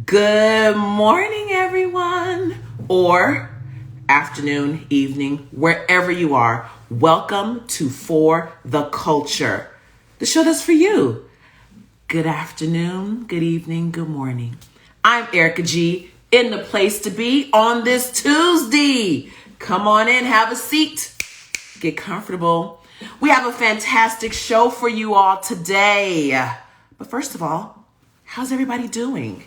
Good morning, everyone, or afternoon, evening, wherever you are. Welcome to For the Culture, the show that's for you. Good afternoon, good evening, good morning. I'm Erica G, in the place to be on this Tuesday. Come on in, have a seat, get comfortable. We have a fantastic show for you all today. But first of all, how's everybody doing?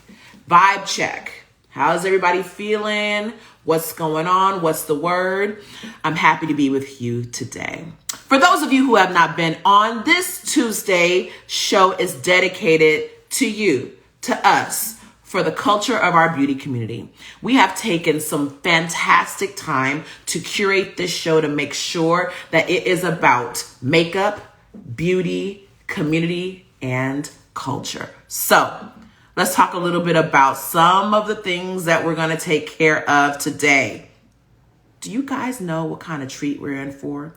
Vibe check. How's everybody feeling? What's going on? What's the word? I'm happy to be with you today. For those of you who have not been on, this Tuesday show is dedicated to you, to us, for the culture of our beauty community. We have taken some fantastic time to curate this show to make sure that it is about makeup, beauty, community, and culture. So let's talk a little bit about some of the things that we're going to take care of today. Do you guys know what kind of treat we're in for?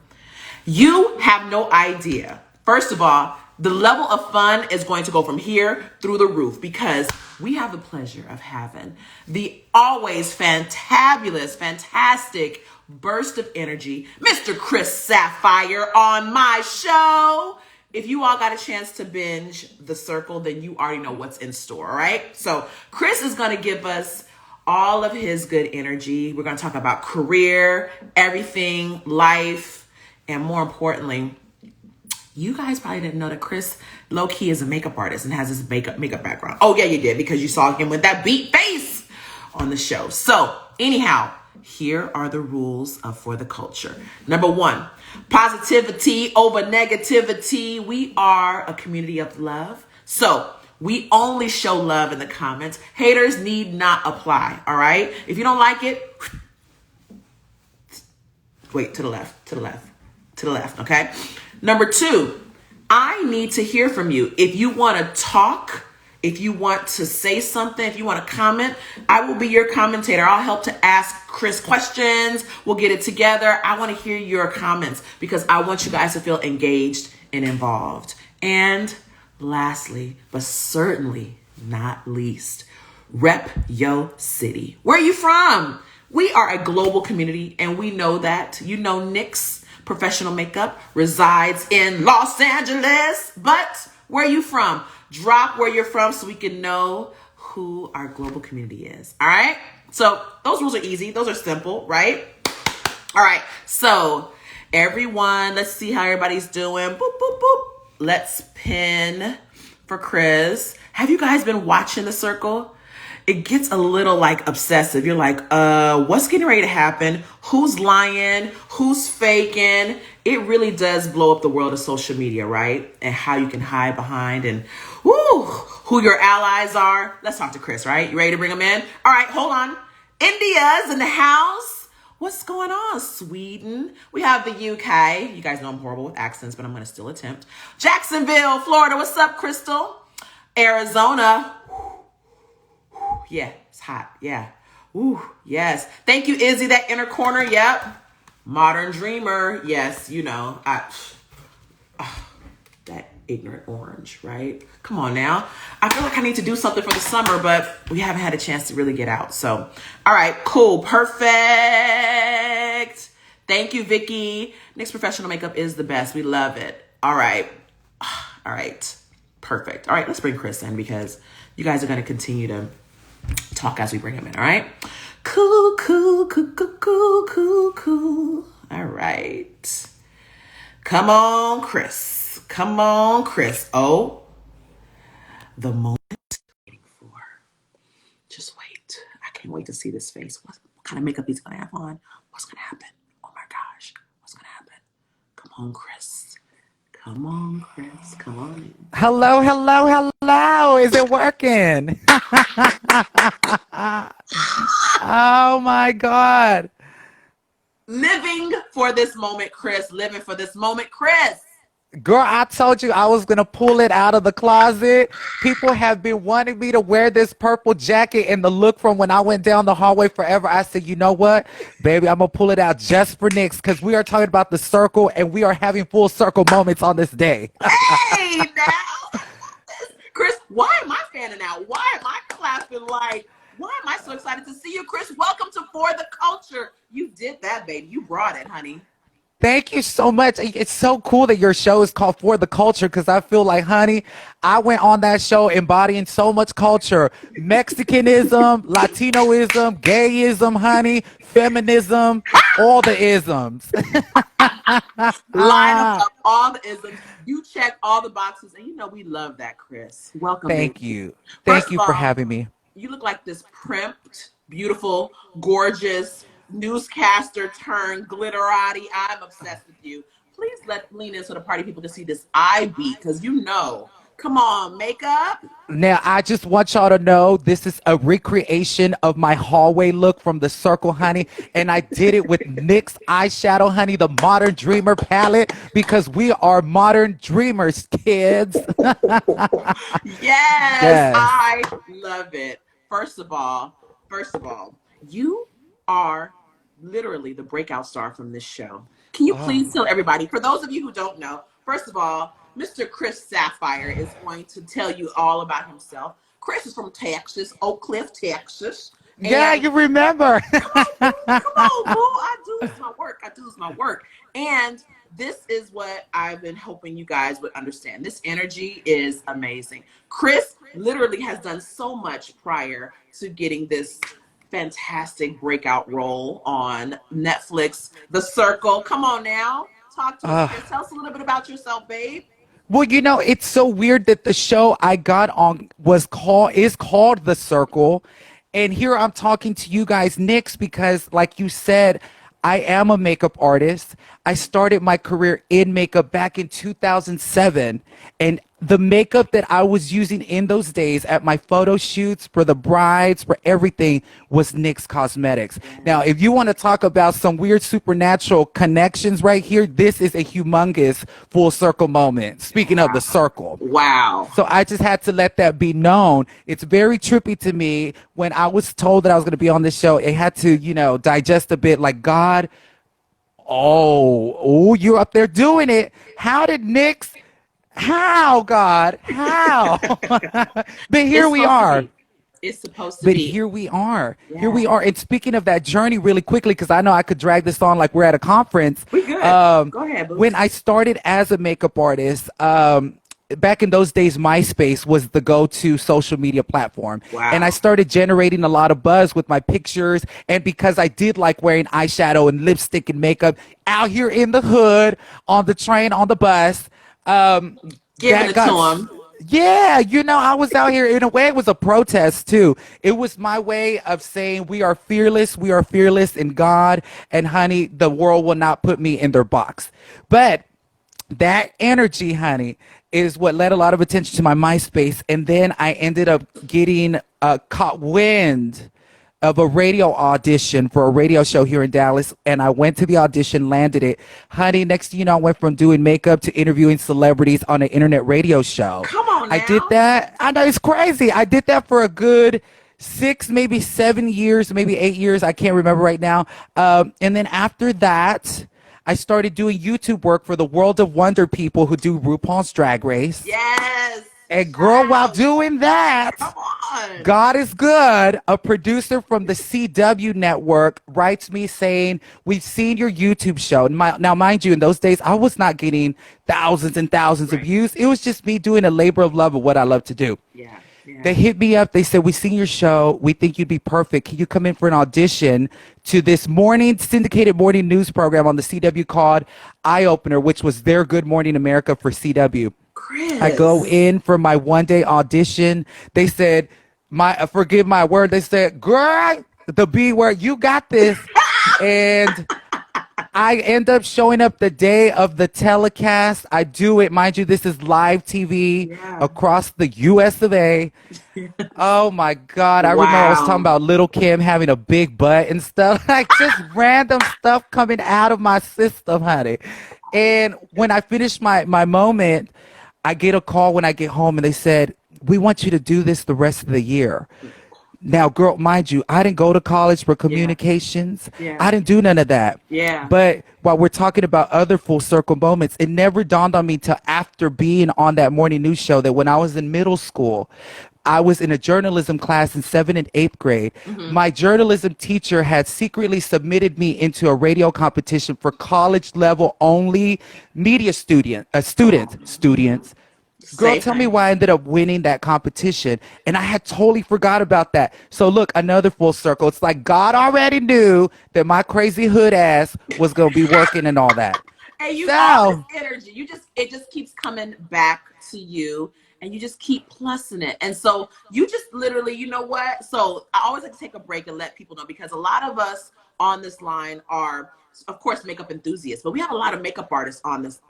You have no idea. First of all, the level of fun is going to go from here through the roof because we have the pleasure of having the always fantabulous, fantastic burst of energy, Mr. Chris Sapphire on my show. If you all got a chance to binge The Circle, then you already know what's in store, all right? So Chris is going to give us all of his good energy. We're going to talk about career, everything, life, and more importantly, you guys probably didn't know that Chris low-key is a makeup artist and has his makeup background. Oh, yeah, you did, because you saw him with that beat face on the show. So anyhow, here are the rules for the culture. Number one, positivity over negativity. We are a community of love. So we only show love in the comments. Haters need not apply, all right? If you don't like it, wait, to the left, okay? Number two, I need to hear from you. If you want to talk, if you want to say something, if you want to comment, I will be your commentator. I'll help to ask Chris questions. We'll get it together. I want to hear your comments because I want you guys to feel engaged and involved. And lastly, but certainly not least, rep your city. Where are you from? We are a global community and we know that. You know, NYX Professional Makeup resides in Los Angeles, but where are you from? Drop where you're from so we can know who our global community is. All right. So those rules are easy. Those are simple, right? All right. So everyone, let's see how everybody's doing. Boop, boop, boop. Let's pin for Chris. Have you guys been watching The Circle? It gets a little like obsessive. You're like, what's getting ready to happen? Who's lying? Who's faking? It really does blow up the world of social media, right? And how you can hide behind and who your allies are. Let's talk to Chris, right? You ready to bring him in? All right, hold on. India's in the house. What's going on? Sweden. We have the UK. You guys know I'm horrible with accents, but I'm going to still attempt. Jacksonville, Florida. What's up, Crystal? Arizona. Yeah, it's hot. Yeah. Ooh, yes. Thank you, Izzy, that inner corner. Yep. Modern dreamer. Yes, you know. That ignorant orange, right? Come on now. I feel like I need to do something for the summer, but we haven't had a chance to really get out. So, all right, cool. Perfect. Thank you, Vicky. NYX Professional Makeup is the best. We love it. All right. All right. Perfect. All right, let's bring Chris in because you guys are going to continue to talk as we bring him in, all right? Cool. All right. Come on, Chris. Oh, the moment I'm waiting for. Just wait. I can't wait to see this face. What kind of makeup he's going to have on? What's going to happen? Oh, my gosh. What's going to happen? Come on, Chris. Come on in. Hello. Is it working? Oh my God. Living for this moment, Chris. Girl, I told you I was going to pull it out of the closet. People have been wanting me to wear this purple jacket and the look from when I went down the hallway forever. I said, you know what, baby, I'm going to pull it out just for NYX because we are talking about The Circle and we are having full circle moments on this day. Hey, now. Chris, why am I fanning out? Why am I clapping like, why am I so excited to see you, Chris? Welcome to For the Culture. You did that, baby. You brought it, honey. Thank you so much. It's so cool that your show is called For the Culture because I feel like, honey, I went on that show embodying so much culture. Mexicanism, Latinoism, gayism, honey, feminism, all the isms. Line up all the isms. You check all the boxes, and you know we love that, Chris. Welcome, baby. Thank you. First Thank of you for all, having me. you look like this primped, beautiful, gorgeous newscaster turned glitterati. I'm obsessed with you. Please lean in so the party people can see this eye beat, because you know. Come on, makeup. Now, I just want y'all to know this is a recreation of my hallway look from the Circle, honey. And I did it with NYX eyeshadow, honey, the Modern Dreamer palette, because we are modern dreamers, kids. Yes, I love it. First of all, you are literally the breakout star from this show. Can you please tell everybody, for those of you who don't know, first of all, Mr. Chris Sapphire is going to tell you all about himself. Chris is from Texas, Oak Cliff, Texas. Yeah, you remember. Come on, boo. I do my work. And this is what I've been hoping you guys would understand. This energy is amazing. Chris literally has done so much prior to getting this fantastic breakout role on Netflix, The Circle. Come on now. Talk to us, Chris. Tell us a little bit about yourself, babe. Well, you know, it's so weird that the show I got on is called The Circle. And here I'm talking to you guys, NYX, because like you said, I am a makeup artist. I started my career in makeup back in 2007. And the makeup that I was using in those days at my photo shoots for the brides, for everything, was NYX Cosmetics. Now, if you want to talk about some weird supernatural connections right here, this is a humongous full circle moment. Speaking of the circle. Wow. So I just had to let that be known. It's very trippy to me. When I was told that I was going to be on this show, it had to, digest a bit like, God, oh, you're up there doing it. How did NYX... How, God? How? But here we are. It's supposed to be. But here we are. Yeah. Here we are. And speaking of that journey really quickly, because I know I could drag this on like we're at a conference. We good. Go ahead, boo. When I started as a makeup artist, back in those days, MySpace was the go-to social media platform. Wow. And I started generating a lot of buzz with my pictures. And because I did like wearing eyeshadow and lipstick and makeup out here in the hood, on the train, on the bus, giving it to him. Yeah, I was out here. In a way, it was a protest too. It was my way of saying we are fearless in God, and honey, the world will not put me in their box. But that energy, honey, is what led a lot of attention to my MySpace. And then I ended up getting caught wind of a radio audition for a radio show here in Dallas, and I went to the audition, landed it. Honey, next thing you know, I went from doing makeup to interviewing celebrities on an internet radio show. Come on now. I did that. I know, it's crazy. I did that for a good 6, maybe 7 years, maybe 8 years. I can't remember right now. And then after that, I started doing YouTube work for the World of Wonder people who do RuPaul's Drag Race. Yes. And girl, while doing that, come on. God is good. A producer from the CW network writes me saying, we've seen your YouTube show. Now, mind you, in those days, I was not getting thousands and thousands of views. It was just me doing a labor of love of what I love to do. Yeah. They hit me up. They said, we've seen your show. We think you'd be perfect. Can you come in for an audition to this syndicated morning news program on the CW called Eye Opener, which was their Good Morning America for CW. Chris. I go in for my one-day audition. They said, forgive my word. They said, girl, the B word, you got this. And I end up showing up the day of the telecast. I do it. Mind you, this is live TV across the US of A. Oh, my God. I remember I was talking about Little Kim having a big butt and stuff. Like just random stuff coming out of my system, honey. And when I finished my moment, I get a call when I get home, and they said, we want you to do this the rest of the year. Now, girl, mind you, I didn't go to college for communications. Yeah. I didn't do none of that. Yeah. But while we're talking about other full circle moments, it never dawned on me till after being on that morning news show that when I was in middle school, I was in a journalism class in 7th and 8th grade. Mm-hmm. My journalism teacher had secretly submitted me into a radio competition for college level only media students. Girl, Say tell me thing. why I ended up winning that competition. And I had totally forgot about that. So look, another full circle. It's like God already knew that my crazy hood ass was gonna be working and all that. And you all this So energy, it just keeps coming back to you, and you just keep plussing it. And so you just literally, you know what? So I always like to take a break and let people know, because a lot of us on this line are, of course, makeup enthusiasts, but we have a lot of makeup artists on this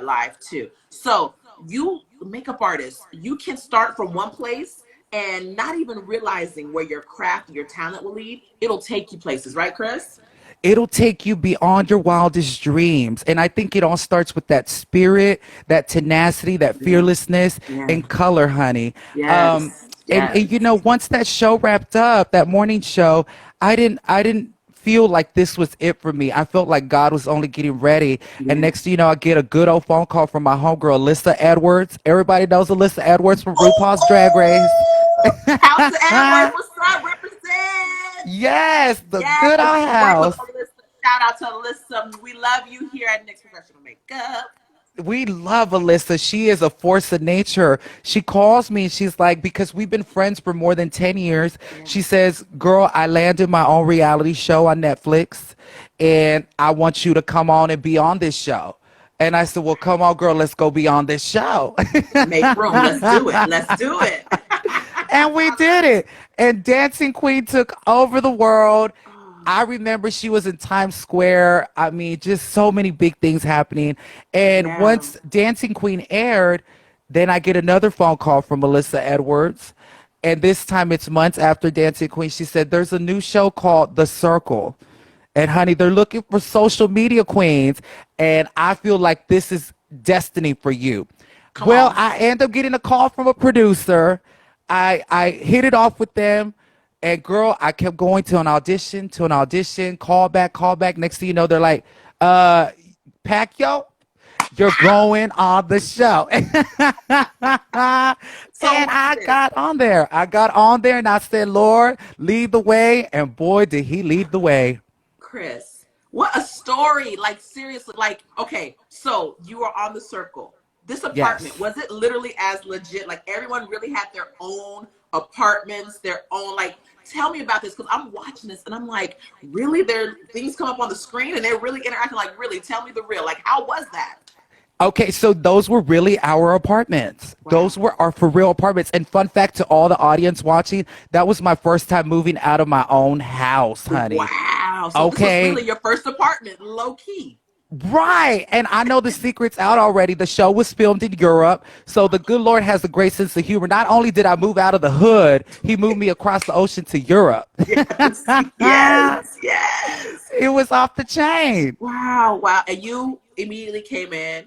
live too. So you makeup artists, you can start from one place and not even realizing where your craft, your talent will lead. It'll take you places, right, Chris? it'll take you beyond your wildest dreams. And I think it all starts with that spirit, that tenacity, that Yeah. fearlessness, Yeah. and color, honey. Um, Yes. and you Yes. know, once that show wrapped up, that morning show, I didn't feel like this was it for me. I felt like God was only getting ready. And Yeah. next thing you know, I get a good old phone call from my homegirl, Alyssa Edwards. Everybody knows Alyssa Edwards from RuPaul's Drag Race. House of Edwards, what's up? Represent. Yes, the Yes, good I used old to work with house. Alyssa. Shout out to Alyssa. We love you here at NYX Professional Makeup. We love Alyssa. She is a force of nature. She calls me and she's like, because we've been friends for more than 10 years. Yeah. She says, girl, I landed my own reality show on Netflix and I want you to come on and be on this show. And I said, well, come on, girl, let's go be on this show. Make room. Let's do it. Let's do it. And we did it. And Dancing Queen took over the world. I remember she was in Times Square. I mean, just so many big things happening. And Yeah. once Dancing Queen aired, then I get another phone call from Melissa Edwards. And this time it's months after Dancing Queen. She said, there's a new show called The Circle. And honey, they're looking for social media queens. And I feel like this is destiny for you. Come Well, on. I end up getting a call from a producer. I hit it off with them. And girl, I kept going to an audition, call back, call back. Next thing you know, they're like, Pacquiao, you're going on the show. And So watch I this, got on there. I got on there and I said, Lord, lead the way. And boy, did he lead the way. Chris. What a story. Like, seriously. Like, okay, so you were on the circle. This apartment, Yes. was it literally as legit? Like, everyone really had their own apartments, their own, like, tell me about this, because I'm watching this and I'm like, really? There things come up on the screen and they're really interacting, like, really? Tell me the real. Like, how was that? Okay, so those were really our apartments. Wow. Those were our for real apartments. And fun fact to all the audience watching, that was my first time moving out of my own house, honey. Wow. So this was Okay. really your first apartment, low key. Right. And I know the secret's out already. The show was filmed in Europe. So the good Lord has a great sense of humor. Not only did I move out of the hood, he moved me across the ocean to Europe. Yes. Yes. Yes. It was off the chain. Wow. Wow. And you immediately came in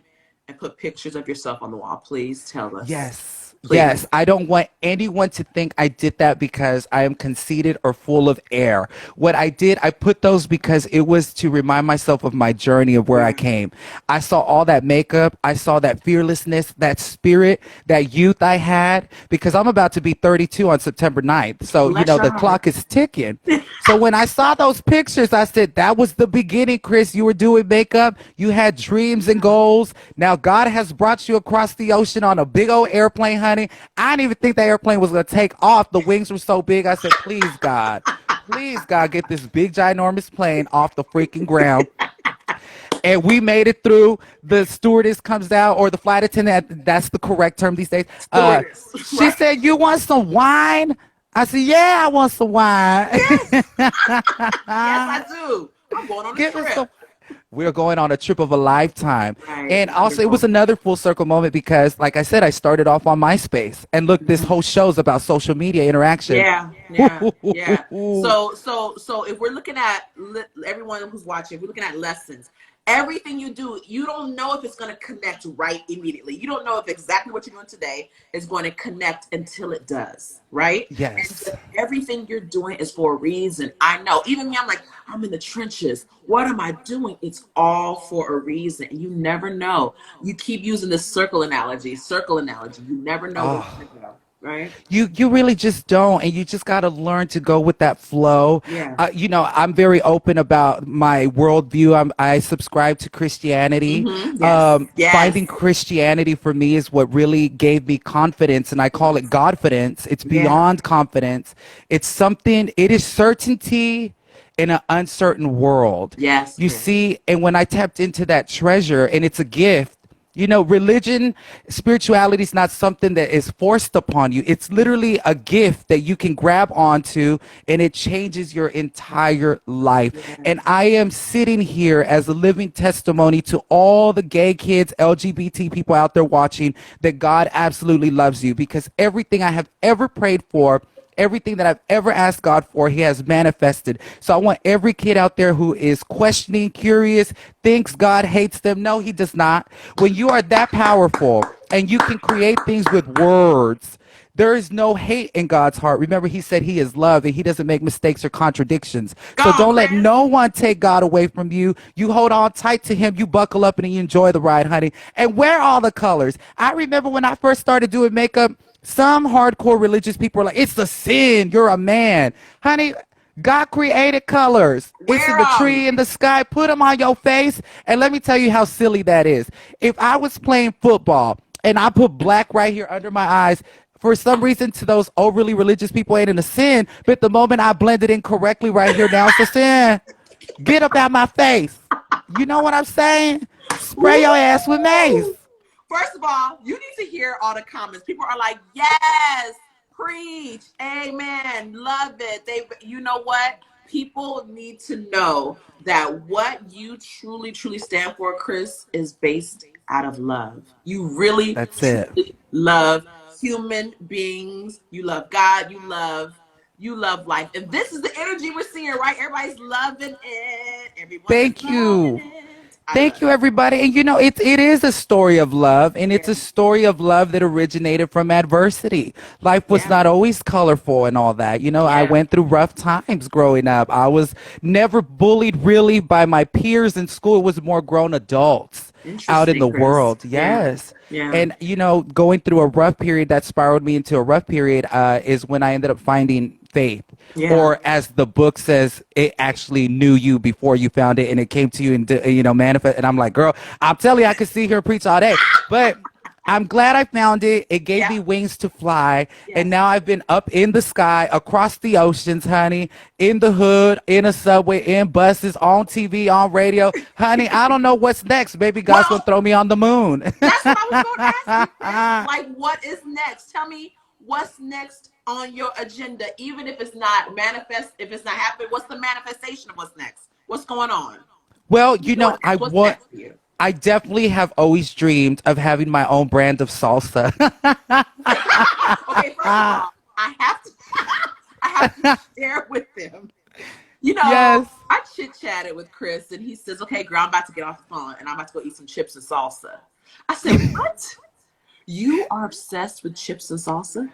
and put pictures of yourself on the wall. Please tell us. Yes. Yes, Please. I don't want anyone to think I did that because I am conceited or full of air. What I did, I put those because it was to remind myself of my journey of where I Yeah. came. I saw all that makeup, I saw that fearlessness, that spirit, that youth I had because I'm about to be 32 on September 9th. So, you Bless know, your the heart. clock is ticking. So when I saw those pictures, I said, that was the beginning, Chris. You were doing makeup. You had dreams and goals. Now God has brought you across the ocean on a big old airplane, honey. I didn't even think that airplane was going to take off. The wings were so big. I said, please, God, get this big, ginormous plane off the freaking ground. And we made it through. The stewardess comes out, or the flight attendant. That's the correct term these days. Stewardess. She Right. said, "You want some wine?" I said, "Yeah, I want some wine." Yes. Yes, I do. I'm going on a Give us trip. some. We're going on a trip of a lifetime. Right. And also, it was Wonderful. another full circle moment because, like I said, I started off on MySpace. And look, this Mhm. whole show's about social media interaction. Yeah, yeah, yeah. So if we're looking at everyone who's watching, if we're looking at lessons, everything you do, you don't know if it's going to connect right immediately. You don't know if exactly what you're doing today is going to connect until it does, right? And Yes. just everything you're doing is for a reason. I know. Even me, I'm like, I'm in the trenches. What am I doing? It's all for a reason. And you never know. You keep using this circle analogy. You never know where it's Oh. going to go. right? You really just don't, and you just got to learn to go with that flow. Yeah. I'm very open about my worldview. I subscribe to Christianity. Yes. Yes. Finding Christianity for me is what really gave me confidence, and I call it Godfidence. It's Yeah. beyond confidence. It's something. It is certainty in an uncertain world. Yes, You Chris. see, and when I tapped into that treasure, and it's a gift. Religion, spirituality is not something that is forced upon you. It's literally a gift that you can grab onto, and it changes your entire life. And Yes. I am sitting here as a living testimony to all the gay kids, LGBT people out there watching, that God absolutely loves you, because everything I have ever prayed for, everything that I've ever asked God for, he has manifested. So I want every kid out there who is questioning, curious, thinks God hates them. No, he does not. When you are that powerful and you can create things with words, there is no hate in God's heart. Remember, he said he is love and he doesn't make mistakes or contradictions. Go So on, don't let Chris. no one take God away from you. You hold on tight to him. You buckle up and you enjoy the ride, honey. And wear all the colors. I remember when I first started doing makeup, some hardcore religious people are like, it's a sin. You're a man. Honey, God created colors. It's in Wear the them. tree, in the sky. Put them on your face. And let me tell you how silly that is. If I was playing football and I put black right here under my eyes, for some reason, to those overly religious people, ain't in a sin. But the moment I blend it in correctly right here, now it's a sin. Get up out my face. You know what I'm saying? Spray your ass with mace. Woo! First of all, you need to hear all the comments. People are like, yes, preach, amen, love it. You know what? People need to know that what you truly, truly stand for, Chris, is based out of love. You really, That's it. truly love human beings. You love God. You love life. And this is the energy we're seeing, right? Everybody's loving it. Everyone is Thank loving you. it. I love Thank you, it. everybody. And it is a story of love, and it's Yeah. a story of love that originated from adversity. Life was Yeah. not always colorful and all that. I Yeah. went through rough times growing up. I was never bullied really by my peers in school. It was more grown adults out in Interesting, the Chris. world. Yeah. Yes. Yeah. And going through a rough period that spiraled me into a rough period is when I ended up finding faith. Yeah. Or as the book says, it actually knew you before you found it, and it came to you and manifest. And I'm like, girl, I'm telling you, I could see here preach all day, but I'm glad I found it. It gave Yeah. me wings to fly, and Yes. now I've been up in the sky, across the oceans, honey, in the hood, in a subway, in buses, on TV, on radio, honey. I don't know what's next. Maybe God's gonna Well, throw me on the moon. that's what I was going to ask you, Chris. Like, what is next? Tell me what's next on your agenda, even if it's not manifest, if it's not happening. What's the manifestation of what's next? What's going on? Well, What's next? What's next for you? I definitely have always dreamed of having my own brand of salsa. Okay, first of all, I have to, I have to share with them. Yes. I chit chatted with Chris, and he says, "Okay, girl, I'm about to get off the phone, and I'm about to go eat some chips and salsa." I said, "What? You are obsessed with chips and salsa?"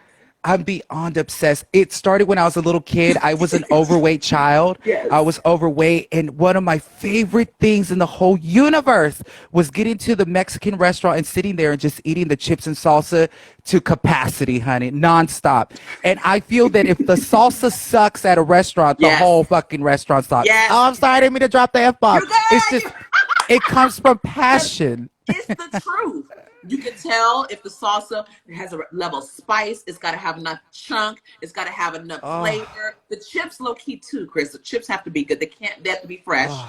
I'm beyond obsessed. It started when I was a little kid. I was an overweight child. I Yes. was overweight. And one of my favorite things in the whole universe was getting to the Mexican restaurant and sitting there and just eating the chips and salsa to capacity, honey, nonstop. And I feel that if the salsa sucks at a restaurant, the Yes. whole fucking restaurant sucks. Yes. Oh, I'm sorry. I didn't mean to drop the F bomb. You It's good? just, it comes from Because passion. it's the truth. You can tell if the salsa has a level of spice. It's got to have enough chunk. It's got to have enough Oh, flavor. The chips, low key too, Chris. The chips have to be good. They have to be fresh. oh,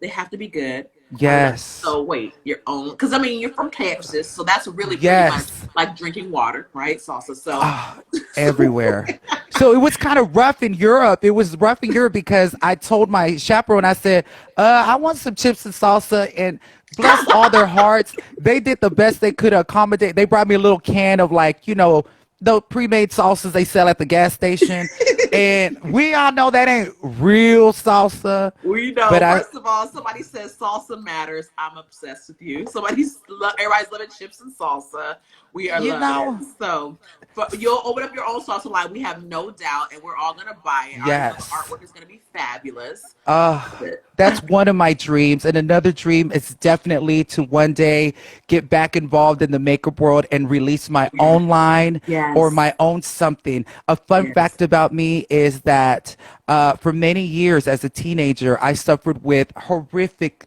They have to be good. I love it. yes. So wait, your own, because I mean you're from Texas, so that's really pretty much Yes. like drinking water, right? Salsa. So, Ah, everywhere. So it was kind of rough in Europe. It was rough in Europe because I told my chaperone, I said, I want some chips and salsa. And bless all their hearts, they did the best they could to accommodate. They brought me a little can of the pre-made salsas they sell at the gas station. And we all know that ain't real salsa. we But know. I, First of all, somebody says salsa matters. I'm obsessed with you. Everybody's loving chips and salsa. We are You loving it. know? So, but you'll open up your own salsa line. We have no doubt, and we're all gonna buy it. I already know the Yes. artwork is gonna be fabulous. Uh, Love it. that's one of my dreams. And another dream is definitely to one day get back involved in the makeup world and release my Yeah. own line or Yes. my own something. A fun Yes. fact about me is that for many years as a teenager, I suffered with horrific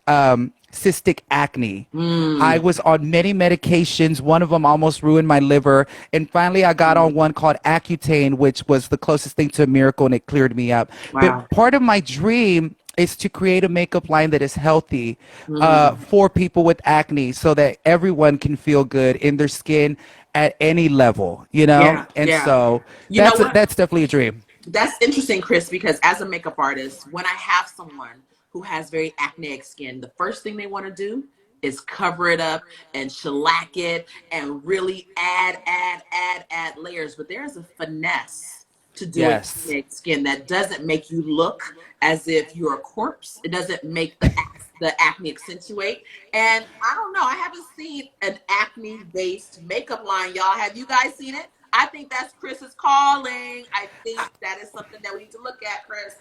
cystic acne. I Mm. was on many medications. One of them almost ruined my liver. And finally, I got on one called Accutane, which was the closest thing to a miracle, and it cleared me up. Wow. But part of my dream is to create a makeup line that is healthy Mm. for people with acne so that everyone can feel good in their skin at any level, you know? Yeah. And Yeah. so You know what? that's definitely a dream. That's interesting, Chris, because as a makeup artist, when I have someone who has very acneic skin, the first thing they want to do is cover it up and shellac it and really add layers. But there's a finesse to doing Yes. acneic skin that doesn't make you look as if you're a corpse. It doesn't make the acne accentuate. And I don't know, I haven't seen an acne based makeup line, y'all. Have you guys seen it? I think that's Chris's calling. I think that is something that we need to look at, Chris.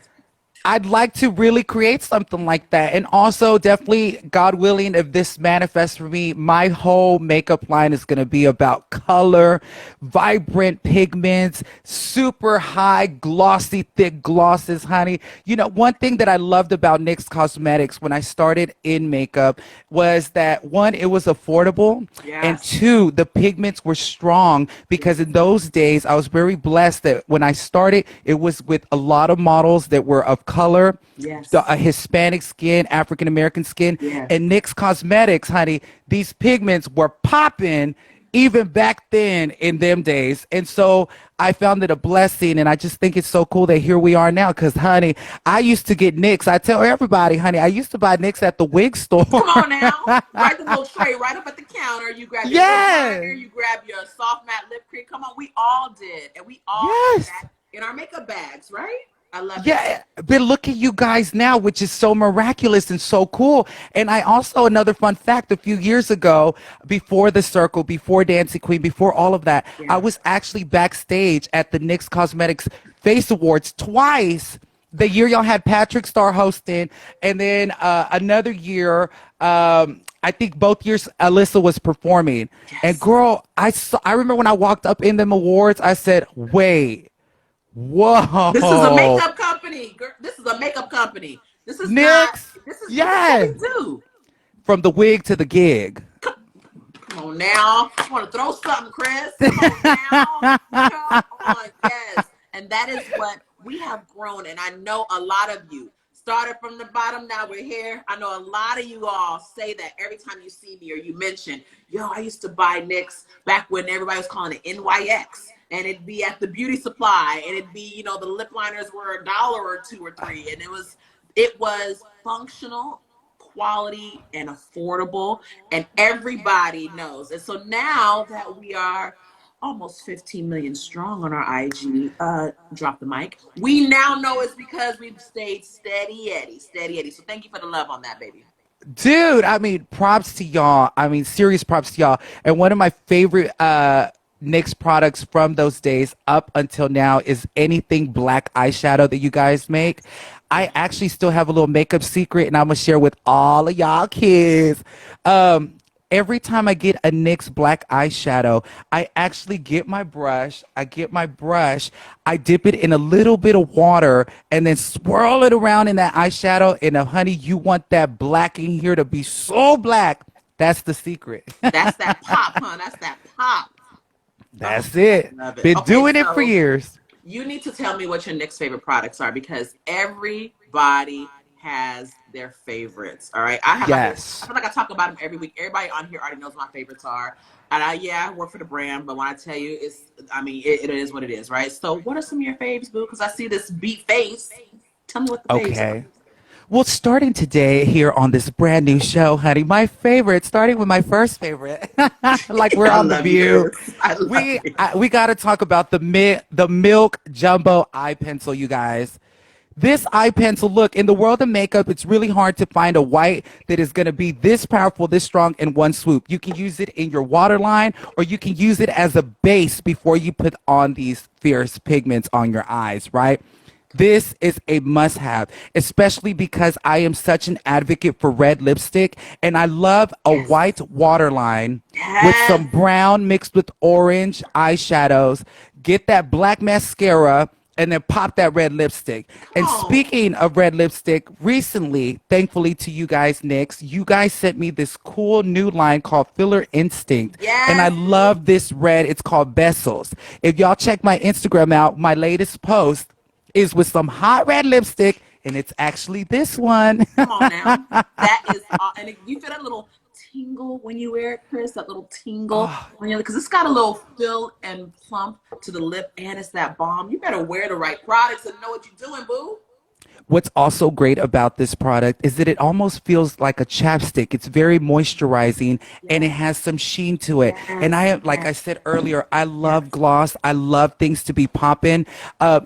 I'd like to really create something like that. And also, definitely, God willing, if this manifests for me, my whole makeup line is going to be about color, vibrant pigments, super high, glossy, thick glosses, honey. You know, one thing that I loved about NYX Cosmetics when I started in makeup was that one, it was affordable, and Yes. two, the pigments were strong because in those days, I was very blessed that when I started, it was with a lot of models that were of color, Yes. a Hispanic skin, African American skin, Yes. and NYX Cosmetics, honey, these pigments were popping even back then in them days. And so I found it a blessing, and I just think it's so cool that here we are now. Because, honey, I used to get NYX. I tell everybody, honey, I used to buy NYX at the wig store. Come on now. Right, the little tray right up at the counter. You grab your lip liner, Yes. you grab your soft matte lip cream. Come on, we all did. And we all had Yes. that in our makeup bags, right? I love it. Yeah, but look at you guys now, which is so miraculous and so cool. And I also, another fun fact, a few years ago, before the circle, before Dancing Queen, before all of that, I Yeah. was actually backstage at the NYX Cosmetics Face Awards twice. The year y'all had Patrick Star hosting, and then another year, I think both years Alyssa was performing. And Yes. girl, I remember when I walked up in them awards, I said, "Wait, This is a whoa." makeup company. This is a makeup company. This is not, Nix, this is what we yes, do. from the wig to the gig. Come on now. I want to throw something, Chris. Come on now. Come on. Yes. And that is what we have grown. And I know a lot of you started from the bottom. Now we're here. I know a lot of you all say that every time you see me or you mention, yo, I used to buy NYX back when everybody was calling it NYX. And it'd be at the beauty supply. And it'd be, the lip liners were $1 or two or three. And it was functional, quality, and affordable, and everybody knows. And so now that we are almost 15 million strong on our IG, drop the mic, we now know it's because we've stayed steady Eddie, steady Eddie. So thank you for the love on that, baby. Dude, I mean, props to y'all. I mean, serious props to y'all. And one of my favorite NYX products from those days up until now is anything black eyeshadow that you guys make. I actually still have a little makeup secret, and I'm gonna share with all of y'all kids. Every time I get a NYX black eyeshadow, I actually get my brush. I dip it in a little bit of water and then swirl it around in that eyeshadow. And honey, you want that black in here to be so black. That's the secret. That's that pop, huh? That's that pop. Oh, That's it. I love it. Been Okay, doing it for so years. you need to tell me what your next favorite products are because everybody has their favorites. All right. I have my favorites. I Yes. feel like I talk about them every week. Everybody on here already knows my favorites are. And I work for the brand, but when I tell you it is what it is, right? So what are some of your faves, boo? Because I see this beat face. Tell me what the faves are. Okay. Well, starting today here on this brand new show, honey, my favorite, starting with my first favorite, like we're I on The love you, View. Chris. I love you. We got to talk about the Milk Jumbo Eye Pencil, you guys. This eye pencil, look, in the world of makeup, it's really hard to find a white that is going to be this powerful, this strong in one swoop. You can use it in your waterline, or you can use it as a base before you put on these fierce pigments on your eyes, right? This is a must have, especially because I am such an advocate for red lipstick, and I love a Yes. white waterline with Yes. some brown mixed with orange eyeshadows. Get that black mascara and then pop that red lipstick. Come And on. speaking of red lipstick, recently, thankfully to you guys, NYX, you guys sent me this cool new line called Filler Instinct. And I Yes. love this red. It's called Vessels. If y'all check my Instagram out, my latest post is with some hot red lipstick, and it's actually this one. Come on now. That is, and you feel that little tingle when you wear it, Chris. That little tingle when you, because it's got a little fill and plump to the lip, and it's that balm. You better wear the right products and know what you're doing, boo. What's also great about this product is that it almost feels like a chapstick. It's very moisturizing and it Yes. has some sheen to it. And Yes. I am, like I Yes. said earlier, I love Yes. gloss. I love things to be popping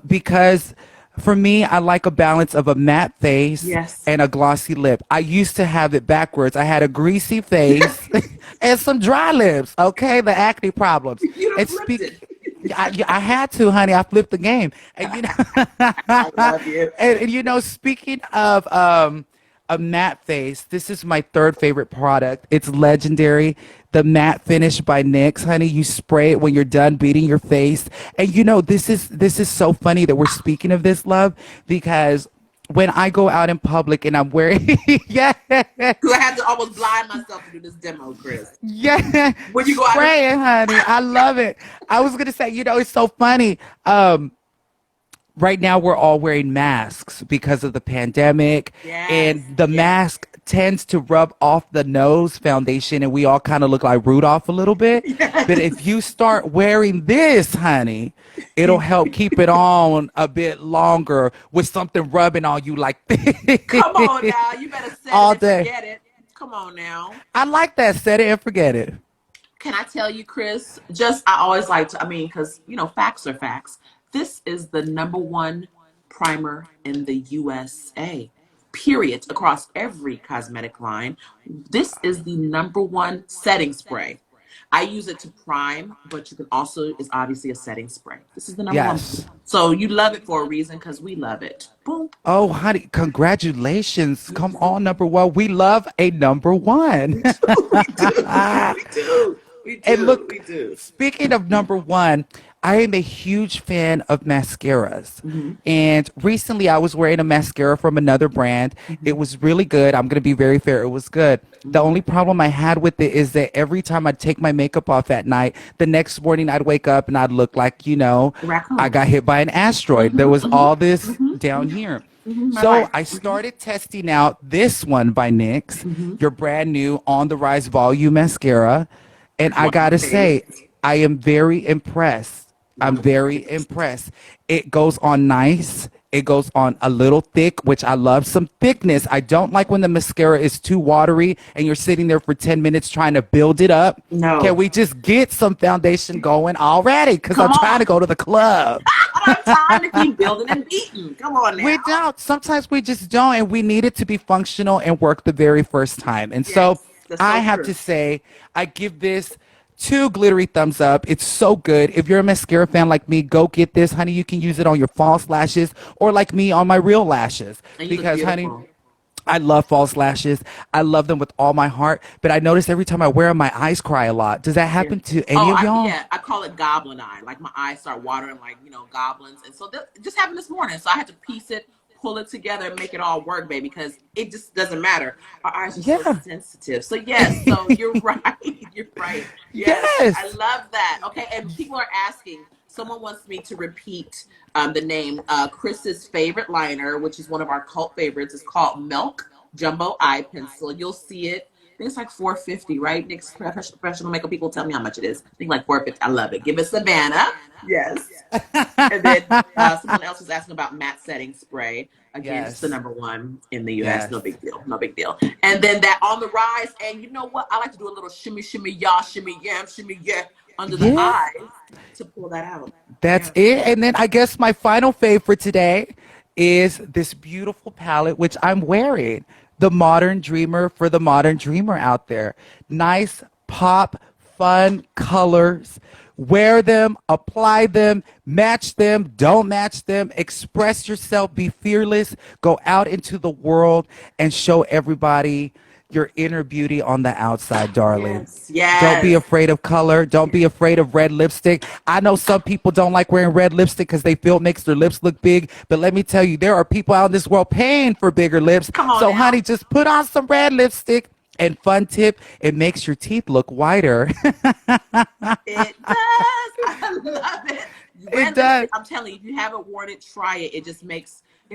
because for me, I like a balance of a matte face Yes. and a glossy lip. I used to have it backwards. I had a greasy face and some dry lips. Okay, the acne problems. You done And flipped speak, it. I had to, honey. I flipped the game, and you I know, love you. and you know, speaking of a matte face, this is my third favorite product. It's legendary. The matte finish by NYX, honey. You spray it when you're done beating your face, and you know, this is so funny that we're speaking of this, love, because when I go out in public and I'm wearing, yeah, Because I had to almost blind myself to do this demo, Chris. yeah, When you go out, spray it, honey. I love it. I was gonna say, you know, it's so funny. Right now we're all wearing masks because of the pandemic, yes, and the yes, mask tends to rub off the nose foundation, and we all kind of look like Rudolph a little bit. But if yes. you start wearing this, honey, it'll help keep it on a bit longer with something rubbing on you like Come on this now. You better set it all and day. forget it. Come on now. I like that. Set it and forget it. Can I tell you, Chris? Just, I always like to, I mean, because, facts are facts. This is the number one primer in the USA, period, across every cosmetic line. This is the number one setting spray. I use it to prime, but you can also, it's obviously a setting spray. This is the number one. Yes. So you love it for a reason because we love it. Boom. Oh, honey, congratulations. Come on, number one. We love a number one. We do. We do. We do. We And do. look, We do. speaking of number one, I am a huge fan of mascaras. Mm-hmm. And recently I was wearing a mascara from another brand. Mm-hmm. It was really good. I'm going to be very fair. It was good. The Mm-hmm. only problem I had with it is that every time I'd take my makeup off at night, the next morning I'd wake up and I'd look like, I Raccoon. got hit by an asteroid. There Mm-hmm. was Mm-hmm. all this Mm-hmm. down here. My So life. I Mm-hmm. started testing out this one by NYX, Mm-hmm. your brand new On the Rise Volume Mascara. And I One of my gotta say, favorites. I am very impressed. One I'm of my very favorites. impressed. It goes on nice. It goes on a little thick, which I love some thickness. I don't like when the mascara is too watery and you're sitting there for 10 minutes trying to build it up. Can No. we just get some foundation going already? Because Come I'm trying on. to go to the club. I don't have time to keep building and beating. Come on We now. don't. Sometimes we just don't, and we need it to be functional and work the very first time. And so Yes, that's I so have to true. say, I give this two glittery thumbs up. It's so good. If you're a mascara fan like me, go get this, honey. You can use it on your false lashes or like me on my real lashes. And you look Because, honey, beautiful. I love false lashes. I love them with all my heart. But I notice every time I wear them, my eyes cry a lot. Does that Yeah. happen to any Oh, of y'all? yeah. I call it goblin eye. Like my eyes start watering, like goblins. And so it just happened this morning. So I had to piece it, pull it together, and make it all work, baby. Because it just doesn't matter. Our eyes are so Yeah. sensitive. So yes. So you're right. You're right. Yes, I Yes. love that. Okay. And people are asking. Someone wants me to repeat the name. Chris's favorite liner, which is one of our cult favorites, is called Milk Jumbo Eye Pencil. You'll see it. I think it's like 450, right? Nick's professional makeup people tell me how much it is. I think like 450. I love it. Give it Savannah. Yes. And then someone else was asking about matte setting spray. Again, it's the Yes. number one in the US. No Yes. big deal. No big deal. And then that on the rise. And you know what? I like to do a little shimmy, shimmy, ya, shimmy, yam, shimmy, yeah, under the Yeah. eyes to pull that out. That's Yeah. it. And then I guess my final fave for today is this beautiful palette, which I'm wearing. The Modern Dreamer for the Modern Dreamer out there. Nice pop, fun colors. Wear them, apply them, match them, don't match them, express yourself, be fearless, go out into the world and show everybody your inner beauty on the outside, darling. Yes, Don't be yes. afraid of color. Don't be afraid of red lipstick. I know some people don't like wearing red lipstick because they feel it makes their lips look big. But let me tell you, there are people out in this world paying for bigger lips. Come on So, now. honey, just put on some red lipstick. And fun tip, it makes your teeth look whiter. It does. I love it. It Red does. lipstick, I'm telling you, if you haven't worn it, try it. It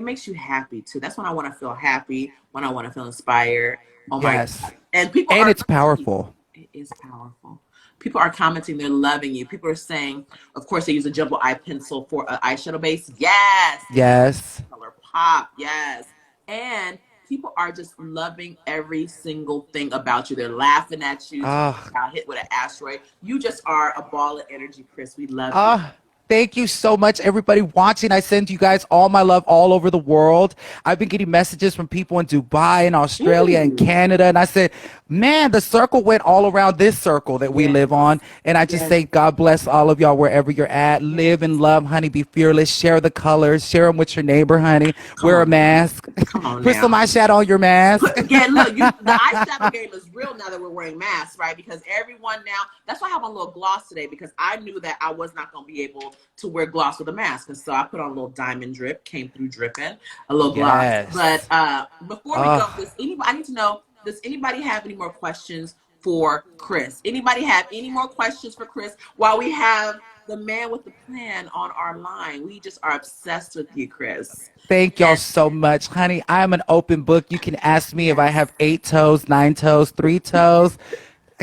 makes you happy too. That's when I want to feel happy, when I want to feel inspired. Oh my Yes. God. And people And are it's powerful. it is powerful. People are commenting, they're loving you. People are saying, of course, they use a jumbo eye pencil for an eyeshadow base. Yes. They use Yes. color pop. Yes. And people are just loving every single thing about you. They're laughing at you. Oh, Got hit with an asteroid. You just are a ball of energy, Chris. We love you. Ah, thank you so much, everybody watching. I send you guys all my love all over the world. I've been getting messages from people in Dubai and Australia and Ooh. Canada. And I said, man, the circle went all around this circle that we Yes. live on. And I just Yes. say, God bless all of y'all wherever you're at. Live and love, honey. Be fearless. Share the colors. Share them with your neighbor, honey. Come Wear a on now. mask. Come on Put some now. eyeshadow on your mask. Yeah, look, the eyeshadow game is real now that we're wearing masks, right? Because everyone now, that's why I have on a little gloss today, because I knew that I was not going to be able to wear gloss with a mask. And so I put on a little diamond drip, came through dripping, a little gloss. But Yes. before we go, Oh, I need to know, does anybody have any more questions for Chris? Anybody have any more questions for Chris while we have the man with the plan on our line? We just are obsessed with you, Chris. thank y'all And so much, honey. I'm an open book. You can ask me if I yes. have 8 toes, 9 toes, 3 toes.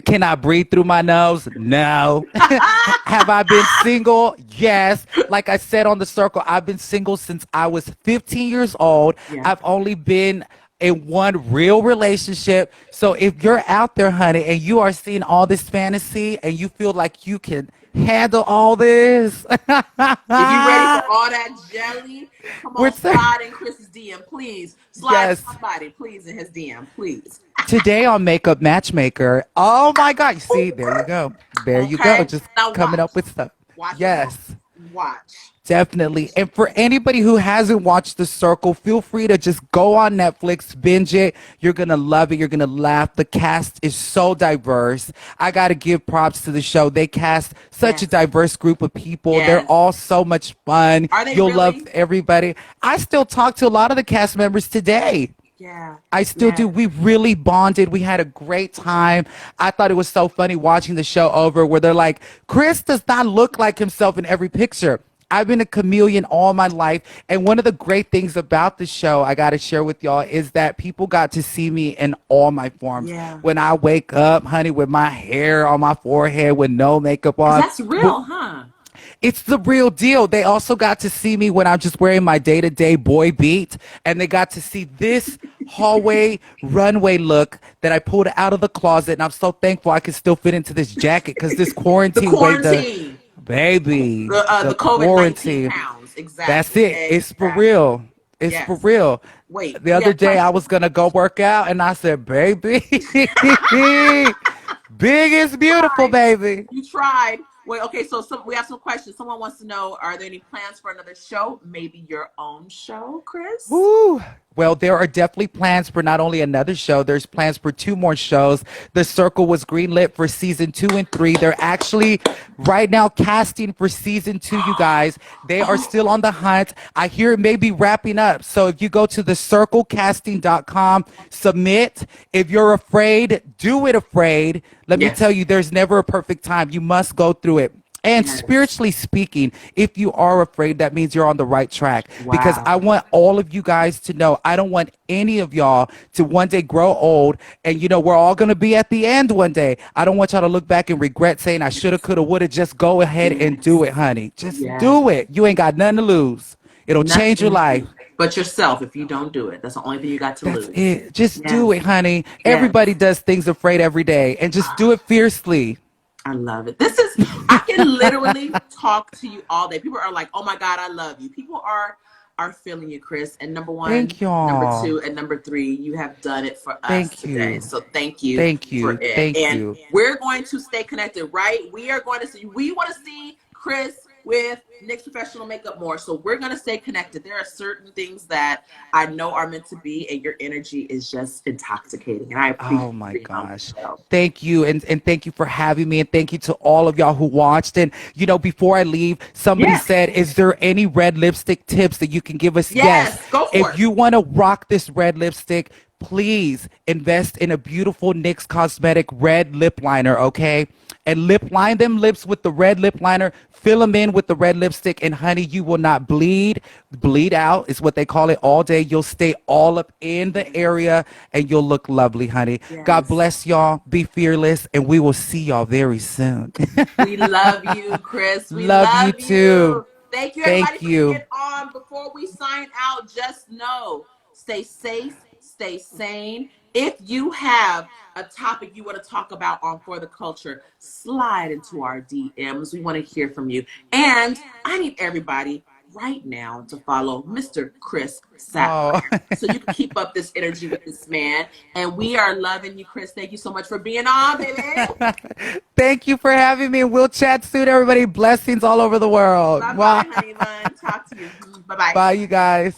Can I breathe through my nose? No. Have I been single? Yes. Like I said on the circle, I've been single since I was 15 years old. Yeah. I've only been in one real relationship. So if you're out there, honey, and you are seeing all this fantasy and you feel like you can handle all this, If you're ready for all that jelly, come we're on, slide in Chris's DM, please. Slide yes. somebody, please, in his DM, please. Today on Makeup Matchmaker. Oh my God. You see, there you go. There you go. Okay? Just Now coming watch. up with stuff. Watch what happens. Yes. Watch. Definitely. And for anybody who hasn't watched The Circle, feel free to just go on Netflix, binge it. You're going to love it. You're going to laugh. The cast is so diverse. I got to give props to the show. They cast such a Yes. diverse group of people. They're Yes. all so much fun. Are they You'll love really? everybody. I still talk to a lot of the cast members today. Yeah. I still Yeah. do. We really bonded. We had a great time. I thought it was so funny watching the show over where they're like, Chris does not look like himself in every picture. I've been a chameleon all my life. And one of the great things about the show I got to share with y'all is that people got to see me in all my forms. Yeah. When I wake up, honey, with my hair on my forehead with no makeup 'Cause on. that's real, huh? It's the real deal. They also got to see me when I'm just wearing my day-to-day boy beat, and they got to see this hallway runway look that I pulled out of the closet, and I'm so thankful I can still fit into this jacket because this The quarantine weight, the quarantine. baby, The the COVID-19 quarantine. pounds. That's Exactly. it. It's for Exactly. real. It's for Yes. real. Wait, The we other have day I questions. was gonna go work out, and I said, "Baby, big is beautiful, Tried. baby." You tried. Wait, okay, so we have some questions. Someone wants to know, are there any plans for another show? Maybe your own show, Chris? Woo. Well, there are definitely plans for not only another show, there's plans for 2 more shows. The Circle was greenlit for season 2 and 3. They're actually right now casting for season 2, you guys. They are still on the hunt. I hear it may be wrapping up. So if you go to thecirclecasting.com, submit. If you're afraid, do it afraid. Let me Yes. tell you, there's never a perfect time. You must go through it. And Yes. spiritually speaking, if you are afraid, that means you're on the right track. Because Wow. I want all of you guys to know, I don't want any of y'all to one day grow old. And, we're all going to be at the end one day. I don't want y'all to look back and regret saying, I shoulda, coulda, woulda. Just go ahead and do it, honey. Just Yes. do it. You ain't got nothing to lose. It'll change your Nothing life. but yourself if you don't do it. That's the only thing you got to That's lose. it. Just Yes. do it, honey. Yes. Everybody does things afraid every day. And just do it fiercely. I love it. I can literally talk to you all day. People are like, oh my God, I love you. People are are feeling you, Chris. And number one, Thank number y'all. two, and number three, you have done it for us Thank today. you. So thank you Thank for you. it. Thank And you. we're going to stay connected, right? We want to see Chris with NYX Professional Makeup more. So we're going to stay connected. There are certain things that I know are meant to be, and your energy is just intoxicating. And I appreciate Oh my you on the gosh. show. Thank you. And thank you for having me. And thank you to all of y'all who watched. And, before I leave, somebody Yes. said, is there any red lipstick tips that you can give us? Yes. Yes. Go for If it. you want to rock this red lipstick, please invest in a beautiful NYX Cosmetic red lip liner, okay? And lip line them lips with the red lip liner, fill them in with the red lipstick, and honey, you will not bleed. Bleed out is what they call it all day. You'll stay all up in the area and you'll look lovely, honey. God Yes. bless y'all. Be fearless, and we will see y'all very soon. We love you, Chris. We Love you love too. you. Thank you, everybody, Thank for being you. on. Before we sign out, just know, stay safe, stay sane. If you have a topic you want to talk about on For the Culture, slide into our DMs. We want to hear from you. And I need everybody right now to follow Mr. Chris Oh. Sapphire so you can keep up this energy with this man. And we are loving you, Chris. Thank you so much for being on, baby. Thank you for having me. We'll chat soon, everybody. Blessings all over the world. Bye Mwah. bye, honey bun. Talk to you. Bye bye. Bye, you guys.